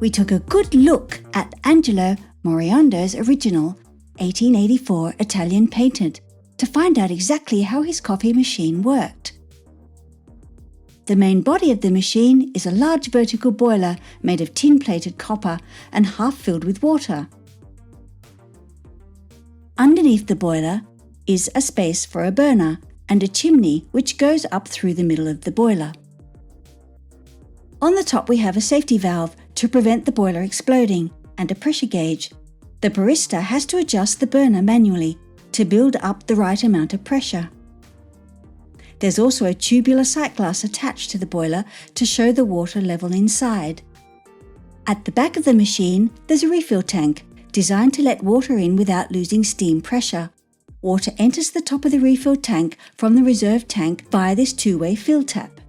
we took a good look at Angelo Moriondo's original 1884 Italian patent to find out exactly how his coffee machine worked. The main body of the machine is a large vertical boiler made of tin-plated copper and half filled with water. Underneath the boiler is a space for a burner and a chimney which goes up through the middle of the boiler. On the top we have a safety valve to prevent the boiler exploding and a pressure gauge. The barista has to adjust the burner manually to build up the right amount of pressure. There's also a tubular sight glass attached to the boiler to show the water level inside. At the back of the machine, there's a refill tank designed to let water in without losing steam pressure. Water enters the top of the refill tank from the reserve tank via this two-way fill tap.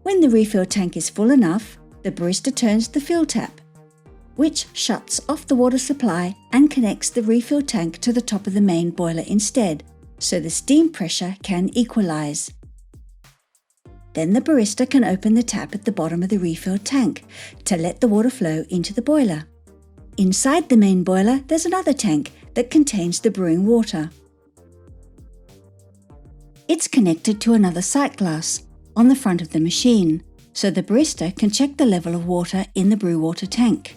When the refill tank is full enough, the barista turns the fill tap, which shuts off the water supply and connects the refill tank to the top of the main boiler instead, so the steam pressure can equalize. Then the barista can open the tap at the bottom of the refill tank to let the water flow into the boiler. Inside the main boiler, there's another tank that contains the brewing water. It's connected to another sight glass on the front of the machine, so the barista can check the level of water in the brew water tank.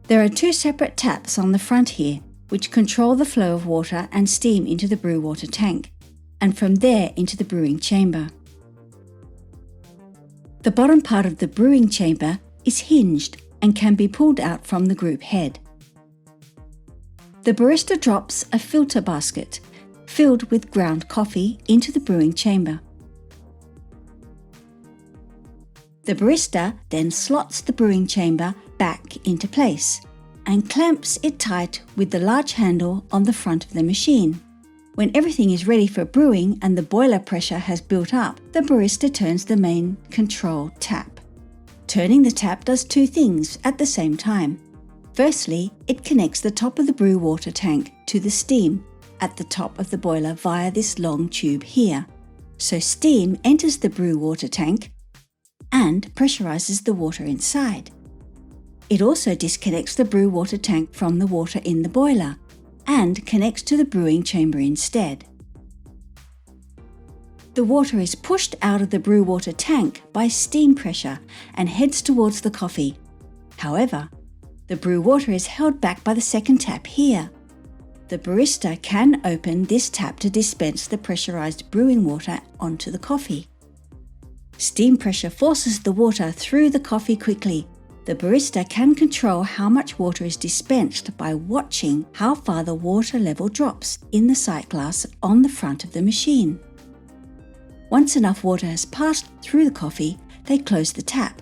There are two separate taps on the front here, which control the flow of water and steam into the brew water tank, and from there into the brewing chamber. The bottom part of the brewing chamber is hinged and can be pulled out from the group head. The barista drops a filter basket filled with ground coffee into the brewing chamber. The barista then slots the brewing chamber back into place and clamps it tight with the large handle on the front of the machine. When everything is ready for brewing and the boiler pressure has built up, the barista turns the main control tap. Turning the tap does two things at the same time. Firstly, it connects the top of the brew water tank to the steam at the top of the boiler via this long tube here. So steam enters the brew water tank and pressurizes the water inside. It also disconnects the brew water tank from the water in the boiler and connects to the brewing chamber instead. The water is pushed out of the brew water tank by steam pressure and heads towards the coffee. However, the brew water is held back by the second tap here. The barista can open this tap to dispense the pressurized brewing water onto the coffee. Steam pressure forces the water through the coffee quickly. The barista can control how much water is dispensed by watching how far the water level drops in the sight glass on the front of the machine. Once enough water has passed through the coffee, they close the tap.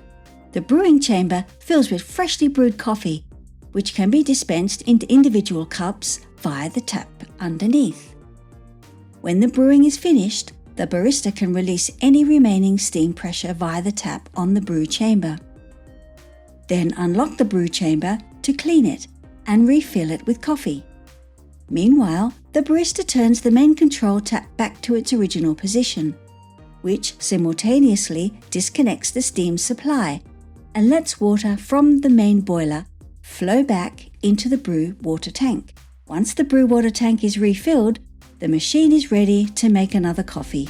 The brewing chamber fills with freshly brewed coffee, which can be dispensed into individual cups via the tap underneath. When the brewing is finished, the barista can release any remaining steam pressure via the tap on the brew chamber. Then unlock the brew chamber to clean it and refill it with coffee. Meanwhile, the barista turns the main control tap back to its original position, which simultaneously disconnects the steam supply and lets water from the main boiler flow back into the brew water tank. Once the brew water tank is refilled, the machine is ready to make another coffee.